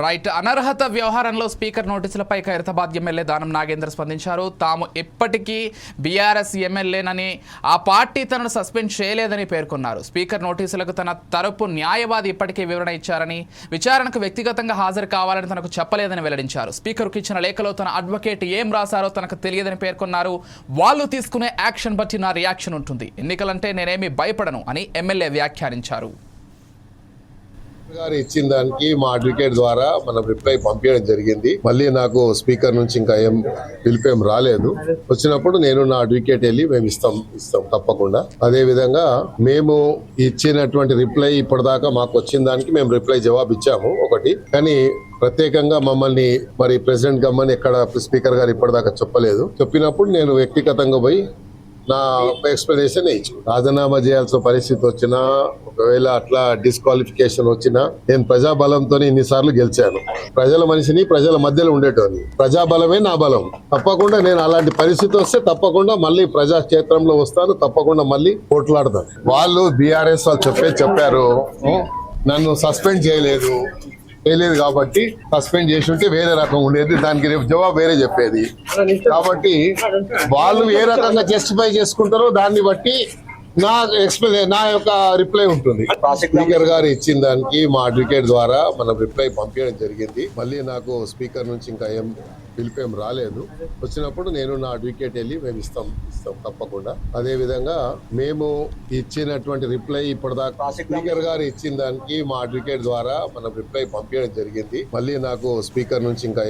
Right. అనర్హత వ్యవహారంలో speaker నోటీసులపై Khairatabad MLA దానం నాగేంద్ర స్పందించారు. తాము ఎప్పటికీ బీఆర్ఎస్ ఎమ్మెల్యేనని, ఆ పార్టీ తనను సస్పెండ్ చేయలేదని పేర్కొన్నారు. స్పీకర్ నోటీసులకు తన తరపు న్యాయవాది ఇప్పటికే వివరణ ఇచ్చారని, విచారణకు వ్యక్తిగతంగా హాజరు కావాలని తనకు చెప్పలేదని వెల్లడించారు. స్పీకర్కు ఇచ్చిన లేఖలో తన అడ్వకేట్ ఏం రాశారో తనకు తెలియదని పేర్కొన్నారు. వాళ్ళు తీసుకునే యాక్షన్ బట్టి నా రియాక్షన్ ఉంటుంది, ఎన్నికలంటే నేనేమీ భయపడను అని ఎమ్మెల్యే వ్యాఖ్యానించారు. గారు ఇచ్చిన దానికి మా అడ్వకేట్ ద్వారా మనం రిప్లై పంపించడం జరిగింది. మళ్ళీ నాకు స్పీకర్ నుంచి ఇంకా పిలిపేం రాలేదు. వచ్చినప్పుడు నేను నా అడ్వకేట్ వెళ్ళి మేము ఇస్తాం తప్పకుండా. అదే విధంగా మేము ఇచ్చినటువంటి రిప్లై ఇప్పటిదాకా మాకు వచ్చిన దానికి మేము రిప్లై జవాబు ఇచ్చాము ఒకటి. కానీ ప్రత్యేకంగా మమ్మల్ని మరి ప్రెసిడెంట్ గమ్మని ఎక్కడ స్పీకర్ గారు ఇప్పటిదాకా చెప్పలేదు. చెప్పినప్పుడు నేను వ్యక్తిగతంగా పోయి నా ఎక్స్ప్లెనేషన్ ఇచ్చు. రాజీనామా చేయాల్సిన పరిస్థితి వచ్చినా, ఒకవేళ అట్లా డిస్క్వాలిఫికేషన్ వచ్చినా, నేను ప్రజాబలంతో ఇన్నిసార్లు గెలిచాను. ప్రజల మనిషిని, ప్రజల మధ్యలో ఉండేటోని. ప్రజాబలమే నా బలం. తప్పకుండా నేను అలాంటి పరిస్థితి వస్తే తప్పకుండా మళ్ళీ ప్రజాక్షేత్రంలో వస్తాను, తప్పకుండా మళ్ళీ పోట్లాడతాను. వాళ్ళు బీఆర్ఎస్ వాళ్ళు చెప్పారు, నన్ను సస్పెండ్ చేయలేదు కాబట్టి సస్పెండ్ చేసి ఉంటే వేరే రకం ఉండేది, దానికి రేపు జవాబు వేరే చెప్పేది. కాబట్టి వాళ్ళు ఏ రకంగా జస్టిఫై చేసుకుంటారో దాన్ని బట్టి నా యొక్క రిప్లై ఉంటుంది. స్పీకర్ గారు ఇచ్చిన దానికి మా అడ్వకేట్ ద్వారా మనం రిప్లై పంపించడం జరిగింది. మళ్ళీ నాకు స్పీకర్ నుంచి ఇంకా పిలిపేం రాలేదు. వచ్చినప్పుడు నేను నా అడ్వకేట్ వెళ్ళి మేము ఇస్తాం తప్పకుండా. అదే విధంగా మేము ఇచ్చినటువంటి రిప్లై ఇప్పటిదాకా స్పీకర్ గారు ఇచ్చిన దానికి మా అడ్వకేట్ ద్వారా మనం రిప్లై పంపించడం జరిగింది. మళ్ళీ నాకు స్పీకర్ నుంచి ఇంకా